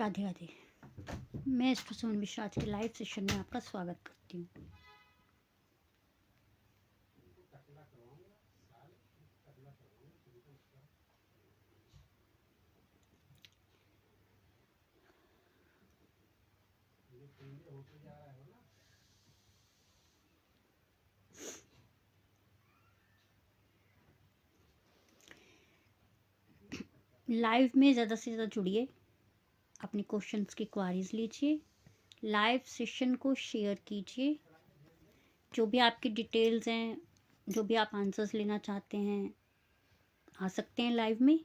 राधे राधे। मैं सुमन मिश्रा आज के लाइव सेशन में आपका स्वागत करती हूँ। लाइव में ज़्यादा से ज़्यादा जुड़िए, अपने क्वेश्चंस की क्वारीज लीजिए, लाइव सेशन को शेयर कीजिए। जो भी आपकी डिटेल्स हैं, जो भी आप आंसर्स लेना चाहते हैं, आ सकते हैं लाइव में।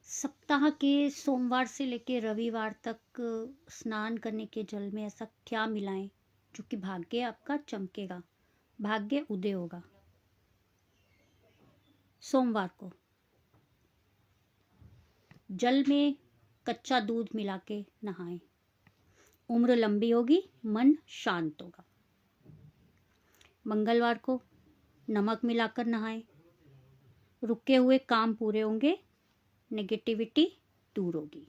सप्ताह के सोमवार से लेकर रविवार तक स्नान करने के जल में ऐसा क्या मिलाएं जो कि भाग्य आपका चमकेगा, भाग्य उदय होगा। सोमवार को जल में कच्चा दूध मिला के नहाएं, उम्र लंबी होगी, मन शांत होगा। मंगलवार को नमक मिलाकर नहाएं, रुके हुए काम पूरे होंगे, नेगेटिविटी दूर होगी।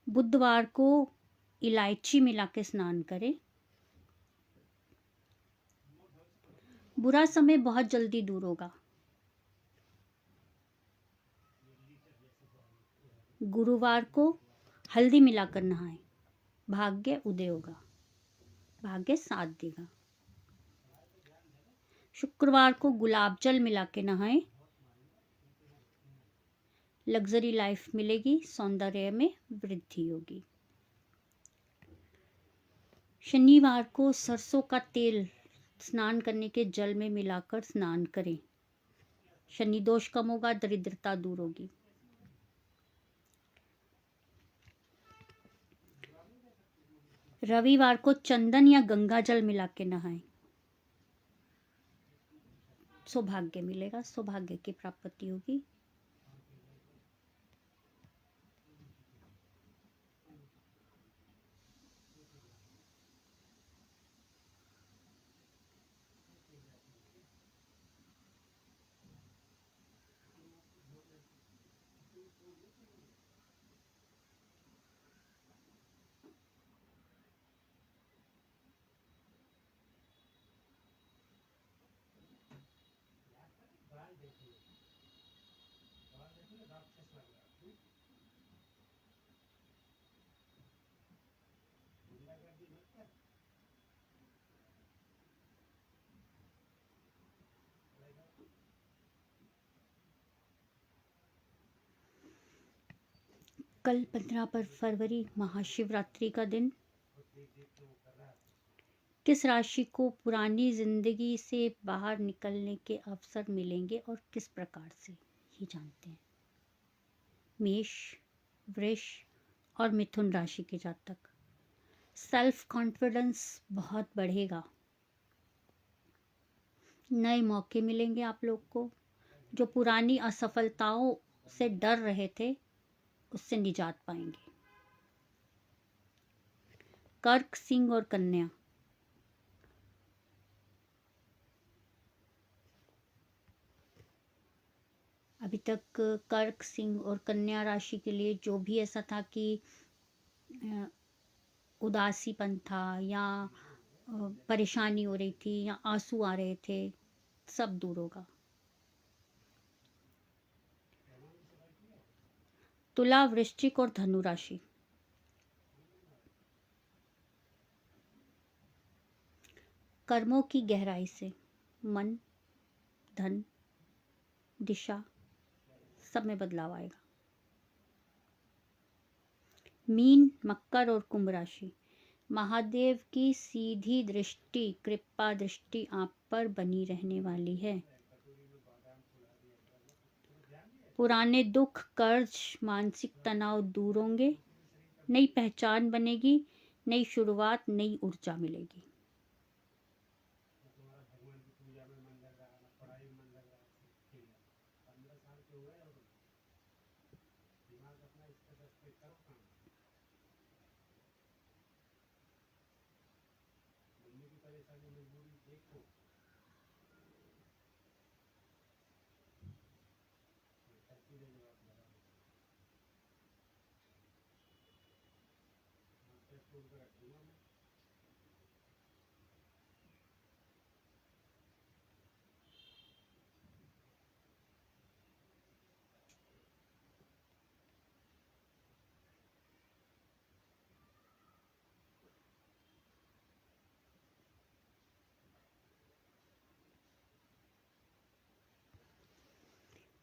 बुधवार को इलायची मिला के स्नान करें, बुरा समय बहुत जल्दी दूर होगा। गुरुवार को हल्दी मिलाकर नहाएं, भाग्य उदय होगा, भाग्य साथ देगा। शुक्रवार को गुलाब जल मिला के नहाएं, लग्जरी लाइफ मिलेगी, सौंदर्य में वृद्धि होगी। शनिवार को सरसों का तेल स्नान करने के जल में मिलाकर स्नान करें, शनि दोष कम होगा, दरिद्रता दूर होगी। रविवार को चंदन या गंगा जल मिला के नहाएं, सौभाग्य मिलेगा, सौभाग्य की प्राप्ति होगी। कल 15 फरवरी महाशिवरात्रि का दिन। किस राशि को पुरानी जिंदगी से बाहर निकलने के अवसर मिलेंगे और किस प्रकार से, ये जानते हैं। मेष, वृष और मिथुन राशि के जातक। सेल्फ कॉन्फिडेंस बहुत बढ़ेगा, नए मौके मिलेंगे आप लोग को। जो पुरानी असफलताओं से डर रहे थे, उससे निजात पाएंगे। कर्क, सिंह और कन्या। अभी तक कर्क, सिंह और कन्या राशि के लिए जो भी ऐसा था कि उदासीपन था या परेशानी हो रही थी या आंसू आ रहे थे, सब दूर होगा। तुला, वृश्चिक और धनु राशि। कर्मों की गहराई से मन, धन, दिशा सब में बदलाव आएगा। मीन, मकर और कुंभ राशि। महादेव की सीधी दृष्टि, कृपा दृष्टि आप पर बनी रहने वाली है। पुराने दुख, कर्ज, मानसिक तनाव दूर होंगे, नई पहचान बनेगी, नई शुरुआत, नई ऊर्जा मिलेगी।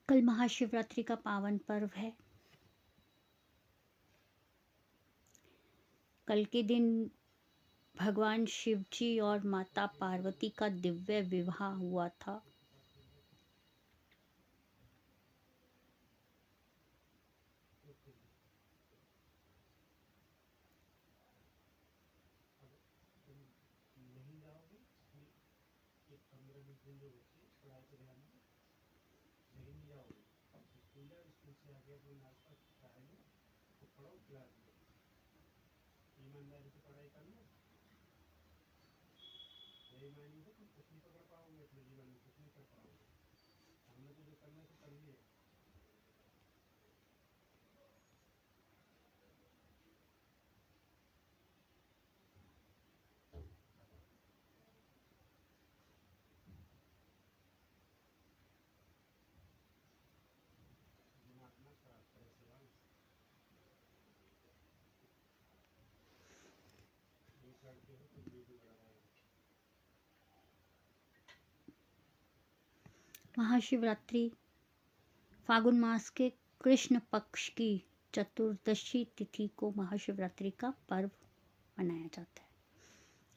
कल महाशिवरात्रि का पावन पर्व है। कल के दिन भगवान शिव जी और माता पार्वती का दिव्य विवाह हुआ था। महाशिवरात्रि फागुन मास के कृष्ण पक्ष की चतुर्दशी तिथि को महाशिवरात्रि का पर्व मनाया जाता है।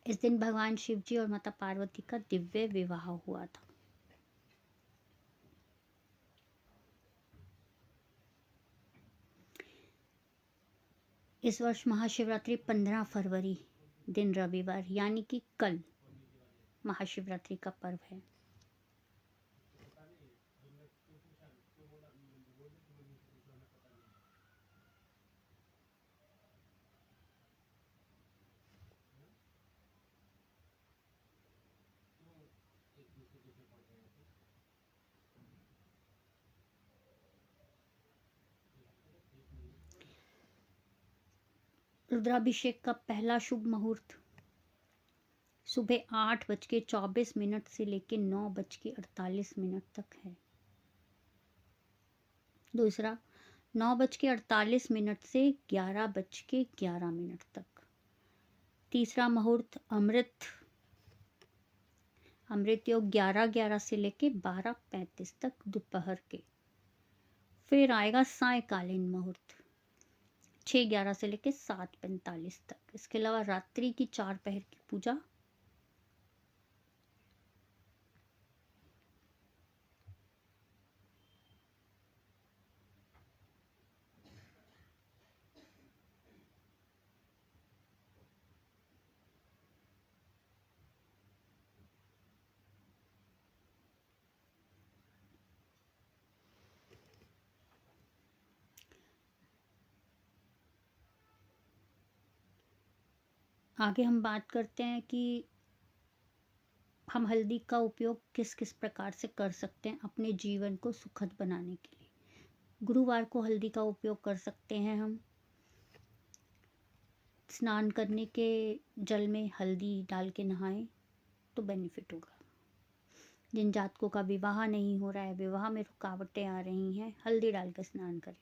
इस दिन भगवान शिव जी और माता पार्वती का दिव्य विवाह हुआ था। इस वर्ष महाशिवरात्रि 15 फरवरी दिन रविवार यानी कि कल महाशिवरात्रि का पर्व है। रुद्राभिषेक का पहला शुभ मुहूर्त सुबह 8:24 से लेकर 9:48 तक है। दूसरा 9:48 से 11:11 तक। तीसरा मुहूर्त अमृत योग 11:11 से लेके 12:35 तक दोपहर के। फिर आएगा सायकालीन मुहूर्त 6:11 से लेके 7:45 तक। इसके अलावा रात्रि की 4 पहर की पूजा आगे हम बात करते हैं कि हम हल्दी का उपयोग किस किस प्रकार से कर सकते हैं अपने जीवन को सुखद बनाने के लिए। गुरुवार को हल्दी का उपयोग कर सकते हैं हम। स्नान करने के जल में हल्दी डाल के नहाएं तो बेनिफिट होगा। जिन जातकों का विवाह नहीं हो रहा है, विवाह में रुकावटें आ रही हैं, हल्दी डाल कर स्नान करें।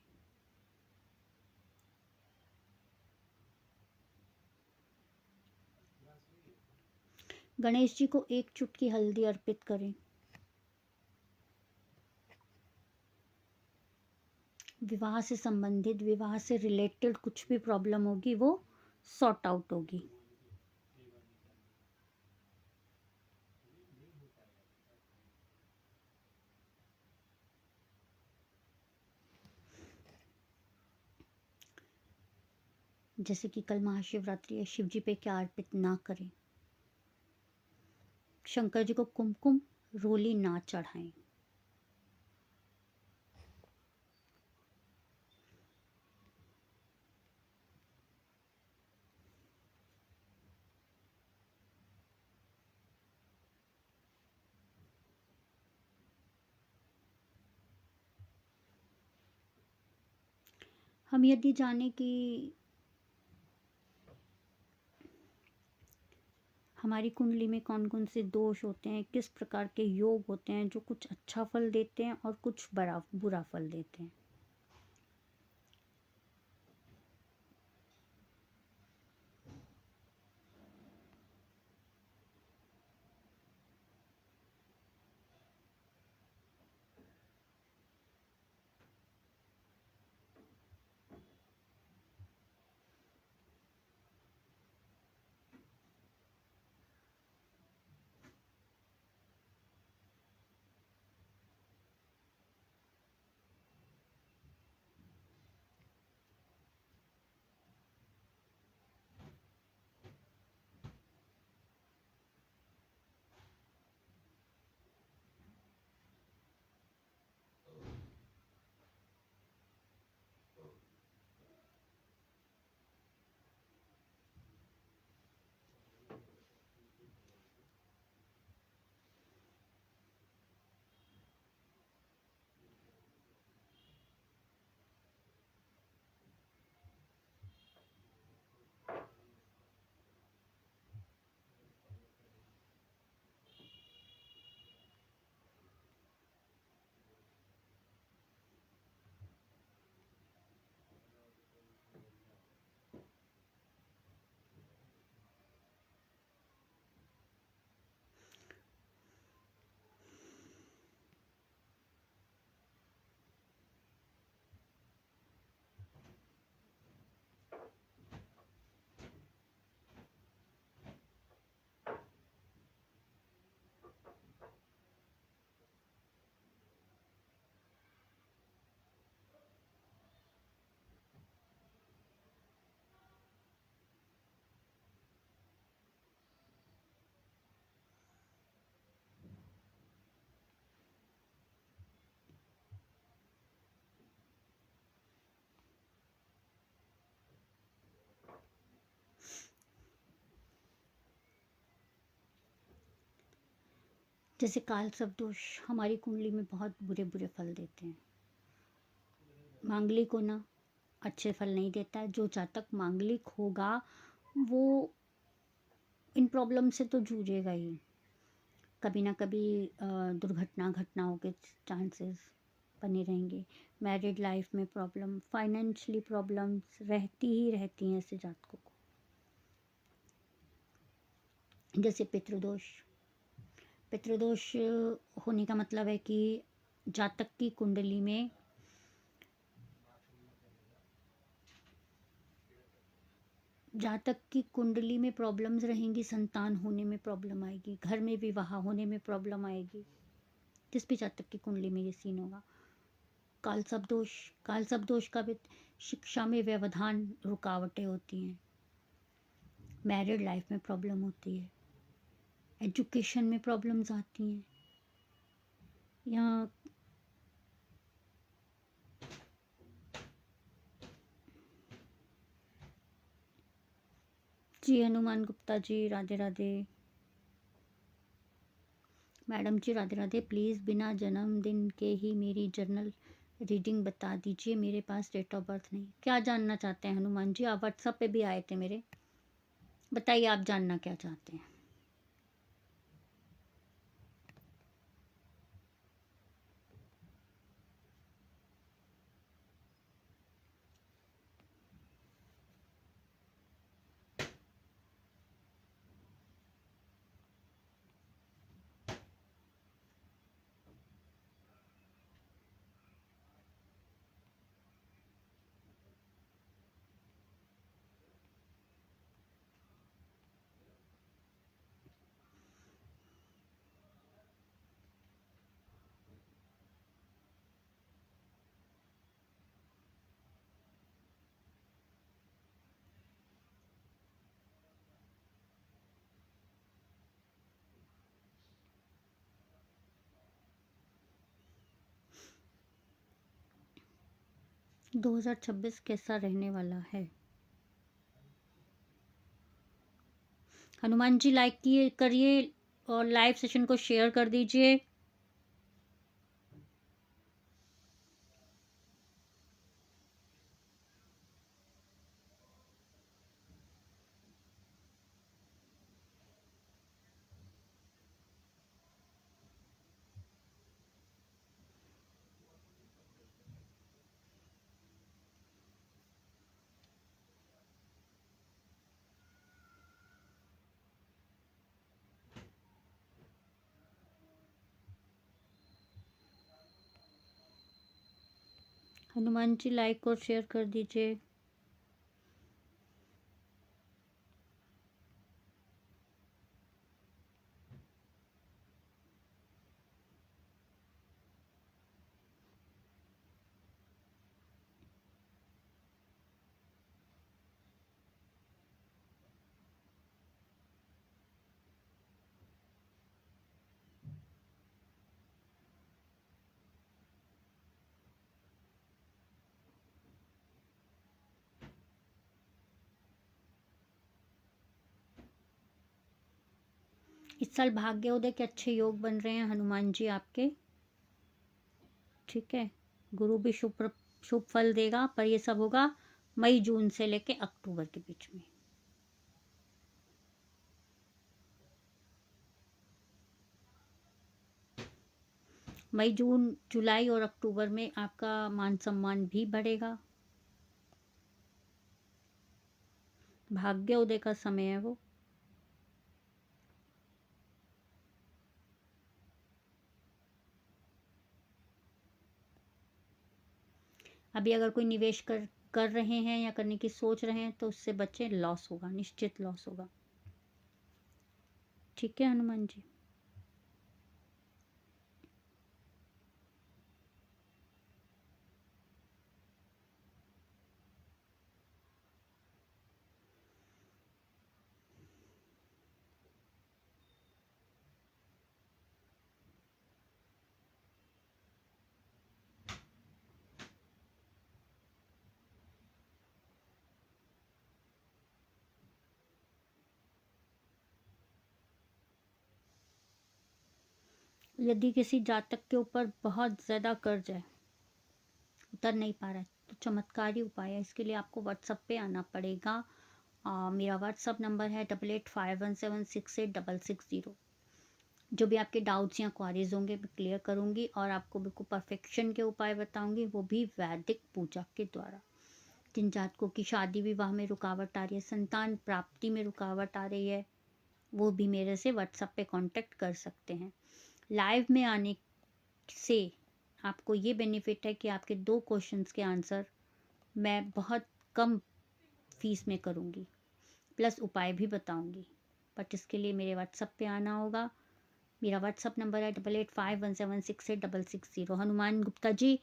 गणेश जी को 1 चुटकी हल्दी अर्पित करें। विवाह से संबंधित, विवाह से रिलेटेड कुछ भी प्रॉब्लम होगी वो सॉर्ट आउट होगी। जैसे कि कल महाशिवरात्रि है, शिव जी पे क्या अर्पित ना करें। शंकर जी को कुमकुम रोली ना चढ़ाएं। हम यदि जाने कि हमारी कुंडली में कौन कौन से दोष होते हैं, किस प्रकार के योग होते हैं जो कुछ अच्छा फल देते हैं और कुछ बुरा फल देते हैं। जैसे काल सर्प दोष हमारी कुंडली में बहुत बुरे बुरे फल देते हैं। मांगलिक होना अच्छे फल नहीं देता है। जो जातक मांगलिक होगा वो इन प्रॉब्लम से तो जूझेगा ही। कभी ना कभी घटनाओं के चांसेस बने रहेंगे। मैरिड लाइफ में प्रॉब्लम, फाइनेंशियली प्रॉब्लम्स रहती ही रहती हैं ऐसे जातकों को। जैसे पितृदोष होने का मतलब है कि जातक की कुंडली में प्रॉब्लम्स रहेंगी। संतान होने में प्रॉब्लम आएगी, घर में विवाह होने में प्रॉब्लम आएगी। जिस भी जातक की कुंडली में ये सीन होगा। काल सर्प दोष का भी शिक्षा में व्यवधान, रुकावटें होती हैं। मैरिड लाइफ में प्रॉब्लम होती है। एजुकेशन में प्रॉब्लम्स आती हैं। यहाँ जी हनुमान गुप्ता जी राधे राधे। मैडम जी राधे राधे। प्लीज़ बिना जन्मदिन के ही मेरी जर्नल रीडिंग बता दीजिए, मेरे पास डेट ऑफ बर्थ नहीं। क्या जानना चाहते हैं हनुमान जी? आप व्हाट्सएप पे भी आए थे मेरे, बताइए आप जानना क्या चाहते हैं। – 2026 कैसा रहने वाला है? हनुमान जी लाइक करिए और लाइव सेशन को शेयर कर दीजिए। हनुमान जी लाइक और शेयर कर दीजिए। इस साल भाग्योदय के अच्छे योग बन रहे हैं हनुमान जी आपके, ठीक है। गुरु भी शुभ फल देगा, पर ये सब होगा मई जून से लेके अक्टूबर के बीच में। मई जून जुलाई और अक्टूबर में आपका मान सम्मान भी बढ़ेगा। भाग्योदय का समय है वो। अभी अगर कोई निवेश कर रहे हैं या करने की सोच रहे हैं तो उससे बच्चे, लॉस होगा, निश्चित लॉस होगा, ठीक है हनुमान जी। यदि किसी जातक के ऊपर बहुत ज़्यादा कर्ज है, उतर नहीं पा रहा है, तो चमत्कारी उपाय है। इसके लिए आपको व्हाट्सएप पे आना पड़ेगा। मेरा व्हाट्सएप नंबर है 8851768660। जो भी आपके डाउट्स या क्वारीज होंगे मैं क्लियर करूँगी, और आपको बिल्कुल परफेक्शन के उपाय बताऊँगी, वो भी वैदिक पूजा के द्वारा। जिन जातकों की शादी विवाह में रुकावट आ रही है, संतान प्राप्ति में रुकावट आ रही है, वो भी मेरे से व्हाट्सएप पे कांटेक्ट कर सकते हैं। लाइव में आने से आपको ये बेनिफिट है कि आपके 2 क्वेश्चंस के आंसर मैं बहुत कम फीस में करूँगी, प्लस उपाय भी बताऊँगी। बट इसके लिए मेरे व्हाट्सएप पे आना होगा। मेरा व्हाट्सएप नंबर है 8851768660। हनुमान गुप्ता जी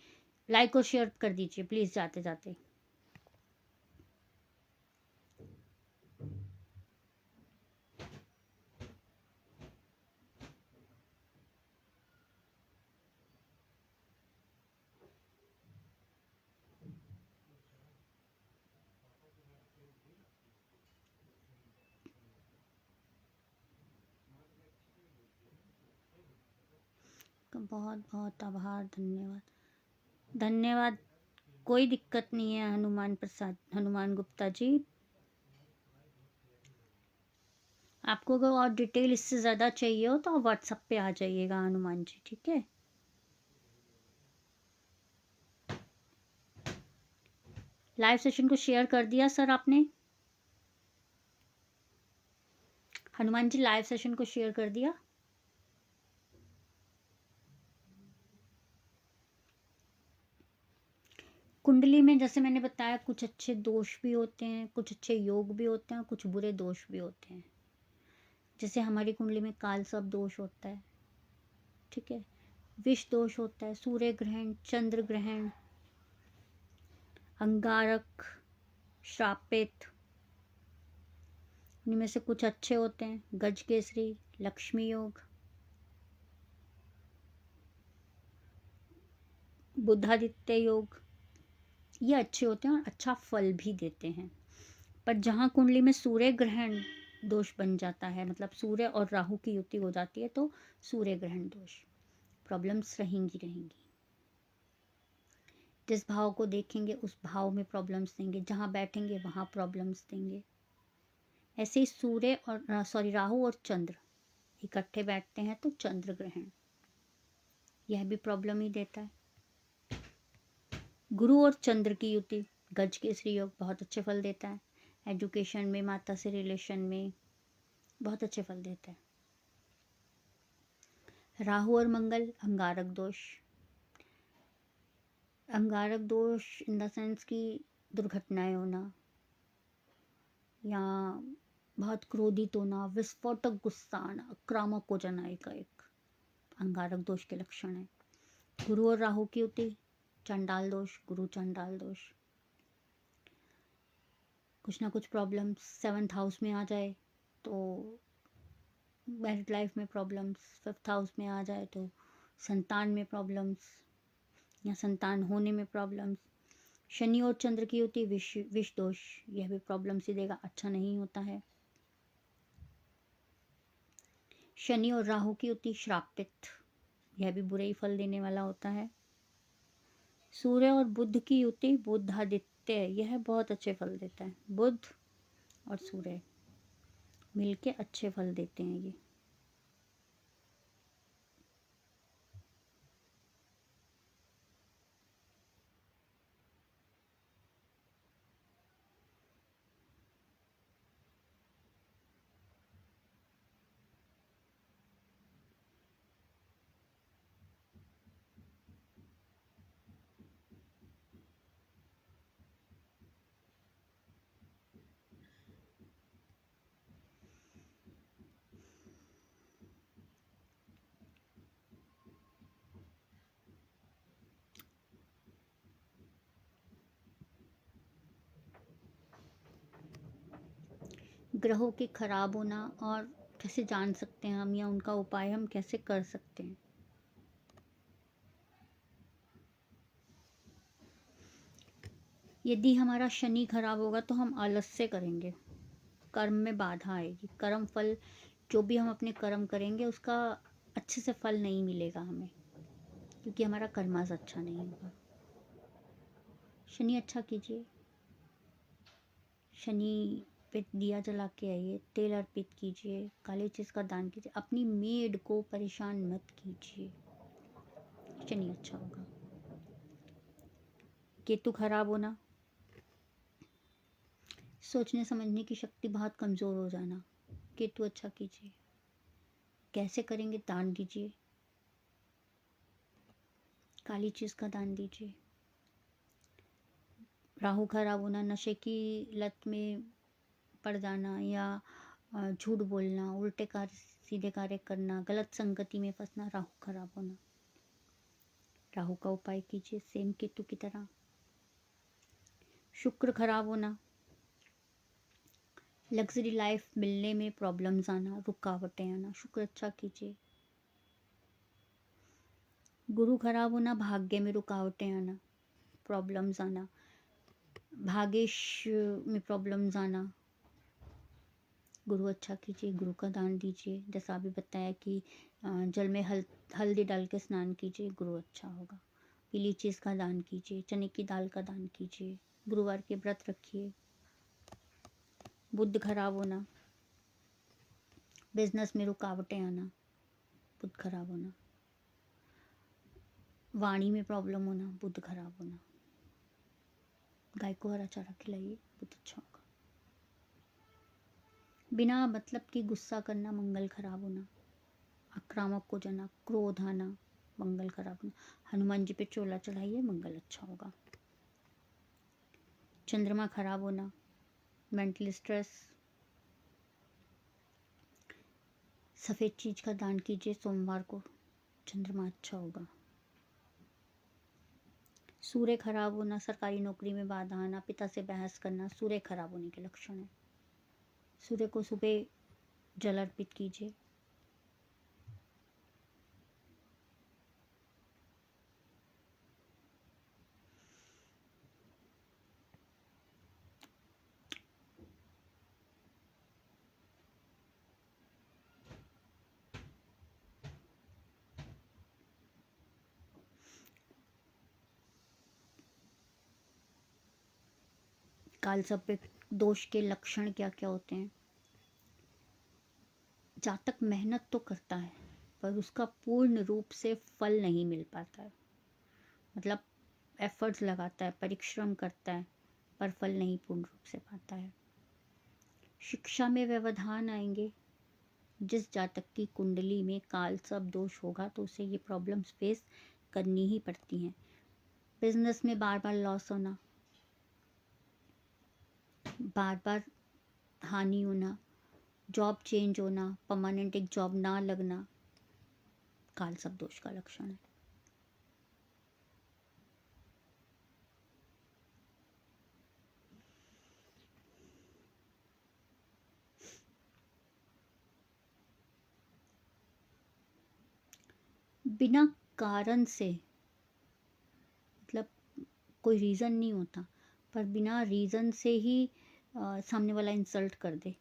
लाइक और शेयर कर दीजिए प्लीज़ जाते जाते। बहुत बहुत आभार, धन्यवाद धन्यवाद। कोई दिक्कत नहीं है हनुमान गुप्ता जी। आपको अगर और डिटेल इससे ज़्यादा चाहिए हो तो आप व्हाट्सएप पे आ जाइएगा हनुमान जी, ठीक है। लाइव सेशन को शेयर कर दिया सर आपने? हनुमान जी लाइव सेशन को शेयर कर दिया? कुंडली में जैसे मैंने बताया, कुछ अच्छे दोष भी होते हैं, कुछ अच्छे योग भी होते हैं, कुछ बुरे दोष भी होते हैं। जैसे हमारी कुंडली में काल सर्प दोष होता है, ठीक है, विष दोष होता है, सूर्य ग्रहण, चंद्र ग्रहण, अंगारक, श्रापित। इनमें से कुछ अच्छे होते हैं, गज केसरी, लक्ष्मी योग, बुधादित्य योग, ये अच्छे होते हैं और अच्छा फल भी देते हैं। पर जहाँ कुंडली में सूर्य ग्रहण दोष बन जाता है, मतलब सूर्य और राहु की युति हो जाती है, तो सूर्य ग्रहण दोष, प्रॉब्लम्स रहेंगी रहेंगी। जिस भाव को देखेंगे उस भाव में प्रॉब्लम्स देंगे, जहाँ बैठेंगे वहाँ प्रॉब्लम्स देंगे। ऐसे ही सूर्य और राहु और चंद्र इकट्ठे बैठते हैं तो चंद्र ग्रहण, यह भी प्रॉब्लम ही देता है। गुरु और चंद्र की युति, गज केसरी योग, बहुत अच्छे फल देता है। एजुकेशन में, माता से रिलेशन में बहुत अच्छे फल देता है। राहु और मंगल, अंगारक दोष, अंगारक दोष इन द सेंस कि दुर्घटनाएं होना, या बहुत क्रोधित होना, विस्फोटक गुस्सा आना, आक्रामक हो जाना, एक अंगारक दोष के लक्षण है। गुरु और राहु की युति, चंडाल दोष, गुरु चंडाल दोष। कुछ ना कुछ प्रॉब्लम्स 7th हाउस में आ जाए तो मैरिड लाइफ में प्रॉब्लम्स, 5th हाउस में आ जाए तो संतान में प्रॉब्लम्स या संतान होने में प्रॉब्लम्स। शनि और चंद्र की युति विष दोष, यह भी प्रॉब्लम्स ही देगा, अच्छा नहीं होता है। शनि और राहु की युति श्रापित, यह भी बुरे ही फल देने वाला होता है। सूर्य और बुध की युति बुधादित्य, यह बहुत अच्छे फल देता है। बुध और सूर्य मिलके अच्छे फल देते हैं ये। ग्रहों के खराब होना और कैसे जान सकते हैं हम, या उनका उपाय हम कैसे कर सकते हैं। यदि हमारा शनि खराब होगा तो हम आलस्य करेंगे, कर्म में बाधा आएगी, कर्म फल जो भी हम अपने कर्म करेंगे उसका अच्छे से फल नहीं मिलेगा हमें, क्योंकि हमारा कर्मास अच्छा नहीं होगा। शनि अच्छा कीजिए, शनि पे दिया जला के आइए, तेल अर्पित कीजिए, काली चीज़ का दान कीजिए, अपनी मेड को परेशान मत कीजिए, शनि अच्छा होगा। केतु खराब होना, सोचने समझने की शक्ति बहुत कमज़ोर हो जाना, केतु अच्छा कीजिए। कैसे करेंगे, दान दीजिए, काली चीज़ का दान दीजिए। राहु खराब होना, नशे की लत में पड़ जाना, या झूठ बोलना, उल्टे कार्य सीधे कार्य करना, गलत संगति में फंसना, राहु खराब होना। राहु का उपाय कीजिए सेम केतु की तरह। शुक्र खराब होना, लग्जरी लाइफ मिलने में प्रॉब्लम्स आना, रुकावटें आना, शुक्र अच्छा कीजिए। गुरु खराब होना, भाग्य में रुकावटें आना, प्रॉब्लम्स आना, भागेश में प्रॉब्लम्स आना, गुरु अच्छा कीजिए, गुरु का दान दीजिए। जैसा अभी बताया कि जल में हल्दी डाल के स्नान कीजिए, गुरु अच्छा होगा। पीली चीज़ का दान कीजिए, चने की दाल का दान कीजिए, गुरुवार के व्रत रखिए। बुध खराब होना, बिजनेस में रुकावटें आना, बुध खराब होना। वाणी में प्रॉब्लम होना, बुध खराब होना। गाय को हरा चारा खिलाइए, बुध अच्छा होगा। बिना मतलब की गुस्सा करना, मंगल खराब होना। आक्रामक हो जाना, क्रोध आना, मंगल खराब होना। हनुमान जी पे चोला चढ़ाइए, मंगल अच्छा होगा। चंद्रमा खराब होना, मेंटल स्ट्रेस, सफ़ेद चीज का दान कीजिए सोमवार को, चंद्रमा अच्छा होगा। सूर्य खराब होना, सरकारी नौकरी में बाधा आना, पिता से बहस करना, सूर्य खराब होने के लक्षण है। सूर्य को सुबह जल अर्पित कीजिए। कालसर्प दोष के लक्षण क्या क्या होते हैं? जातक मेहनत तो करता है पर उसका पूर्ण रूप से फल नहीं मिल पाता है, मतलब एफर्ट्स लगाता है, परिश्रम करता है, पर फल नहीं पूर्ण रूप से पाता है। शिक्षा में व्यवधान आएंगे। जिस जातक की कुंडली में कालसर्प दोष होगा तो उसे ये प्रॉब्लम्स फेस करनी ही पड़ती हैं। बिजनेस में बार बार लॉस होना, बार बार हानि होना, जॉब चेंज होना, परमानेंट एक जॉब ना लगना, काल सब दोष का लक्षण है। बिना कारण से, मतलब कोई रीज़न नहीं होता, पर बिना रीज़न से ही सामने वाला इंसल्ट कर दे,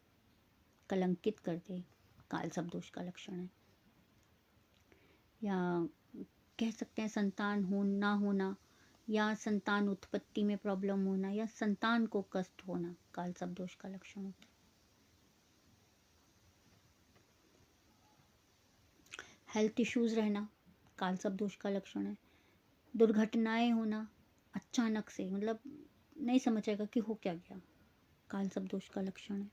कलंकित कर दे, काल सब दोष का लक्षण है। या कह सकते हैं संतान हो ना होना, या संतान उत्पत्ति में प्रॉब्लम होना, या संतान को कष्ट होना, काल सब दोष का लक्षण होता है। हेल्थ इश्यूज रहना, काल सब दोष का लक्षण है। दुर्घटनाएं होना अचानक से, मतलब नहीं समझ आएगा कि हो क्या गया, काल सब दोष का लक्षण है।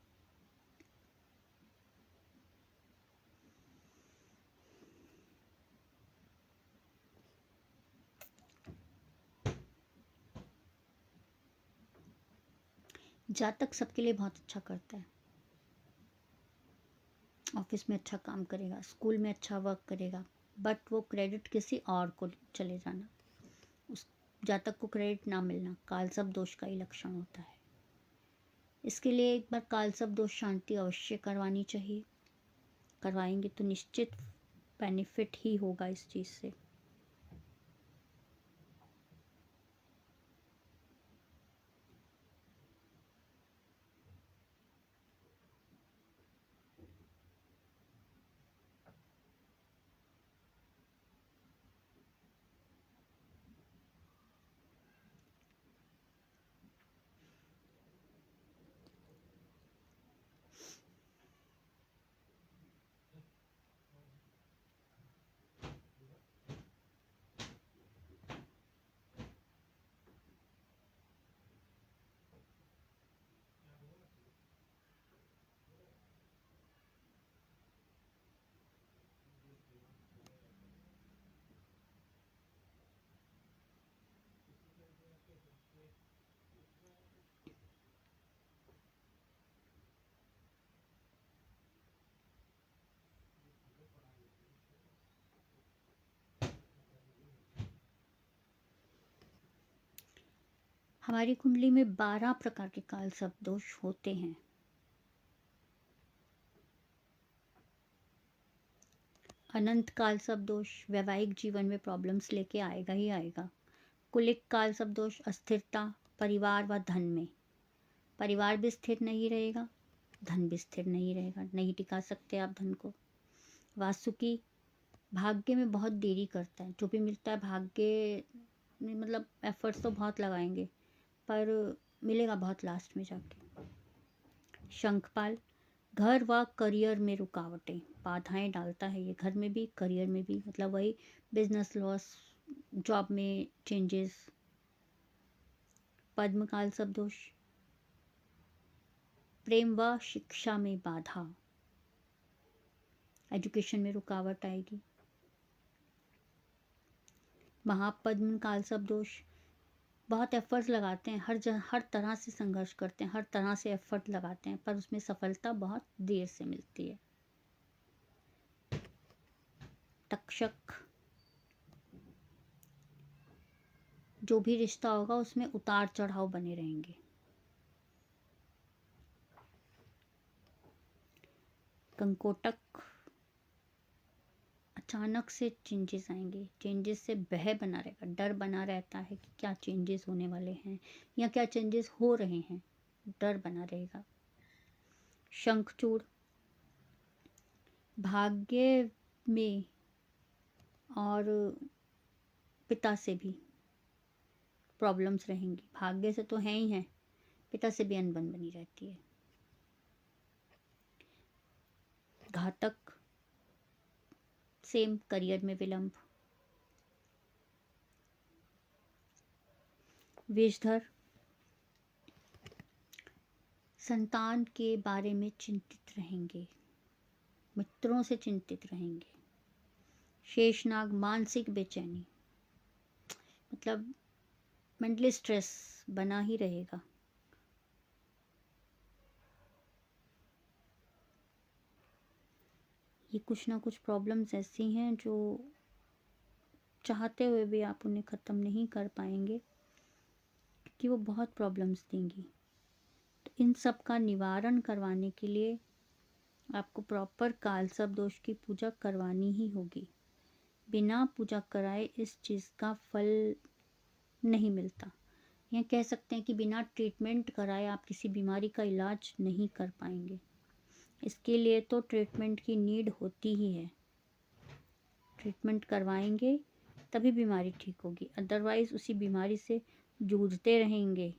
जातक सबके लिए बहुत अच्छा करता है, ऑफिस में अच्छा काम करेगा, स्कूल में अच्छा वर्क करेगा, बट वो क्रेडिट किसी और को चले जाना, उस जातक को क्रेडिट ना मिलना, काल सब दोष का ही लक्षण होता है। इसके लिए एक बार काल सब दोष शांति अवश्य करवानी चाहिए, करवाएंगे तो निश्चित बेनिफिट ही होगा इस चीज़ से। हमारी कुंडली में 12 प्रकार के काल सब दोष होते हैं। अनंत काल सब दोष वैवाहिक जीवन में प्रॉब्लम्स लेके आएगा ही आएगा। कुलिक काल सब दोष अस्थिरता परिवार व धन में, परिवार भी स्थिर नहीं रहेगा, धन भी स्थिर नहीं रहेगा, नहीं टिका सकते आप धन को। वासुकी भाग्य में बहुत देरी करता है, जो भी मिलता है भाग्य में, मतलब एफर्ट्स तो बहुत लगाएंगे पर मिलेगा बहुत लास्ट में जाके। शंखपाल घर व करियर में रुकावटें बाधाएं डालता है, ये घर में भी करियर में भी, मतलब वही बिजनेस लॉस, जॉब में चेंजेस। पद्मकाल सब दोष प्रेम व शिक्षा में बाधा, एजुकेशन में रुकावट आएगी। महापद्म काल सब दोष बहुत एफर्ट्स लगाते हैं, हर तरह से संघर्ष करते हैं, हर तरह से एफर्ट लगाते हैं, पर उसमें सफलता बहुत देर से मिलती है। तक्षक जो भी रिश्ता होगा उसमें उतार चढ़ाव बने रहेंगे। कंकोटक अचानक से चेंजेस आएंगे, चेंजेस से भय बना रहेगा, डर बना रहता है कि क्या चेंजेस होने वाले हैं या क्या चेंजेस हो रहे हैं, डर बना रहेगा। शंखचूड़ भाग्य में और पिता से भी प्रॉब्लम्स रहेंगी, भाग्य से तो है ही है, पिता से भी अनबन बनी रहती है। घातक सेम करियर में विलंब। विषधर संतान के बारे में चिंतित रहेंगे, मित्रों से चिंतित रहेंगे। शेषनाग मानसिक बेचैनी, मतलब मेंटली स्ट्रेस बना ही रहेगा। ये कुछ ना कुछ प्रॉब्लम्स ऐसी हैं जो चाहते हुए भी आप उन्हें ख़त्म नहीं कर पाएंगे, क्योंकि वो बहुत प्रॉब्लम्स देंगी। तो इन सब का निवारण करवाने के लिए आपको प्रॉपर कालसर्प दोष की पूजा करवानी ही होगी। बिना पूजा कराए इस चीज़ का फल नहीं मिलता। या कह सकते हैं कि बिना ट्रीटमेंट कराए आप किसी बीमारी का इलाज नहीं कर पाएंगे। इसके लिए तो ट्रीटमेंट की नीड होती ही है। ट्रीटमेंट करवाएंगे तभी बीमारी ठीक होगी, अदरवाइज़ उसी बीमारी से जूझते रहेंगे।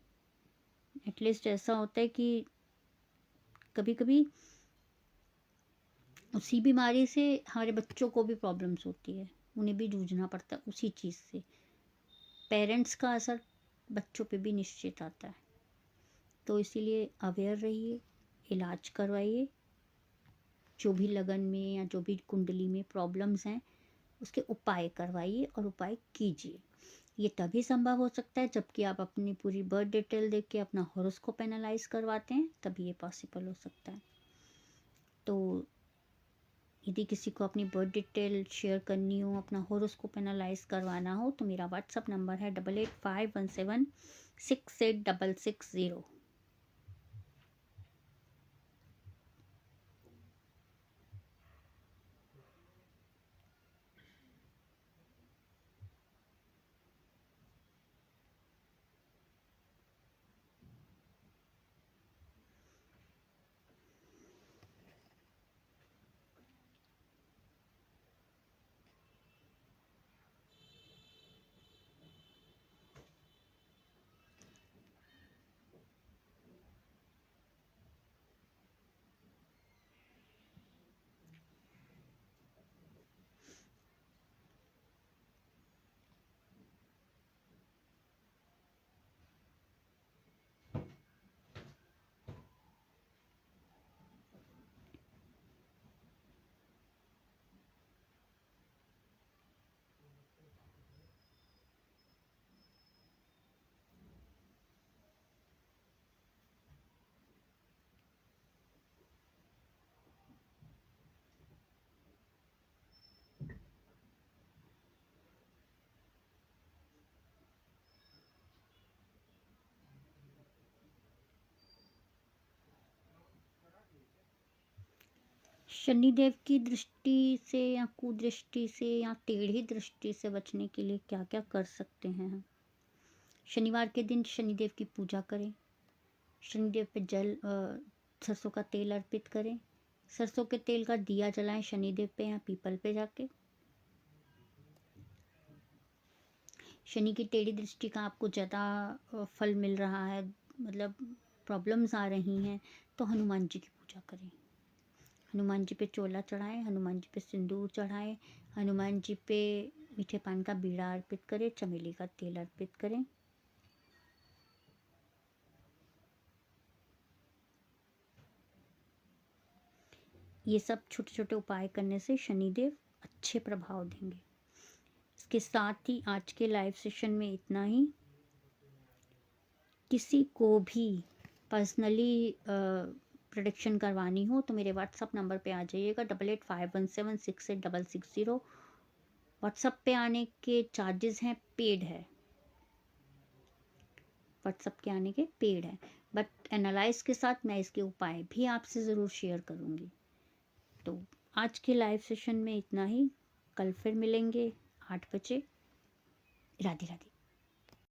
एटलीस्ट ऐसा होता है कि कभी कभी उसी बीमारी से हमारे बच्चों को भी प्रॉब्लम्स होती है, उन्हें भी जूझना पड़ता है उसी चीज़ से। पेरेंट्स का असर बच्चों पे भी निश्चित आता है। तो इसीलिए अवेयर रहिए, इलाज करवाइए। जो भी लगन में या जो भी कुंडली में प्रॉब्लम्स हैं उसके उपाय करवाइए और उपाय कीजिए। ये तभी संभव हो सकता है जबकि आप अपनी पूरी बर्थ डिटेल देख के अपना हॉरोस्कोप एनालाइज करवाते हैं, तभी ये पॉसिबल हो सकता है। तो यदि किसी को अपनी बर्थ डिटेल शेयर करनी हो, अपना हॉरोस्कोप एनालाइज करवाना हो, तो मेरा व्हाट्सअप नंबर है 8851768660। शनिदेव की दृष्टि से या कुदृष्टि से या टेढ़ी दृष्टि से बचने के लिए क्या क्या कर सकते हैं हम? शनिवार के दिन शनिदेव की पूजा करें, शनिदेव पे सरसों का तेल अर्पित करें, सरसों के तेल का दिया जलाएं शनिदेव पे या पीपल पे जाके। शनि की टेढ़ी दृष्टि का आपको ज़्यादा फल मिल रहा है, मतलब प्रॉब्लम्स आ रही हैं, तो हनुमान जी की पूजा करें। हनुमान जी पे चोला चढ़ाएं, हनुमान जी पे सिंदूर चढ़ाएं, हनुमान जी पे मीठे पान का बीड़ा अर्पित करें, चमेली का तेल अर्पित करें। ये सब छोटे छोटे उपाय करने से शनिदेव अच्छे प्रभाव देंगे। इसके साथ ही आज के लाइव सेशन में इतना ही। किसी को भी पर्सनली प्रोडिक्शन करवानी हो तो मेरे व्हाट्सअप नंबर पे आ जाइएगा 8851768660। व्हाट्सअप पे आने के चार्जेस हैं, पेड है, व्हाट्सअप के आने के पेड है, बट एनालाइज के साथ मैं इसके उपाय भी आपसे ज़रूर शेयर करूँगी। तो आज के लाइव सेशन में इतना ही। कल फिर मिलेंगे 8 बजे। राधे राधे।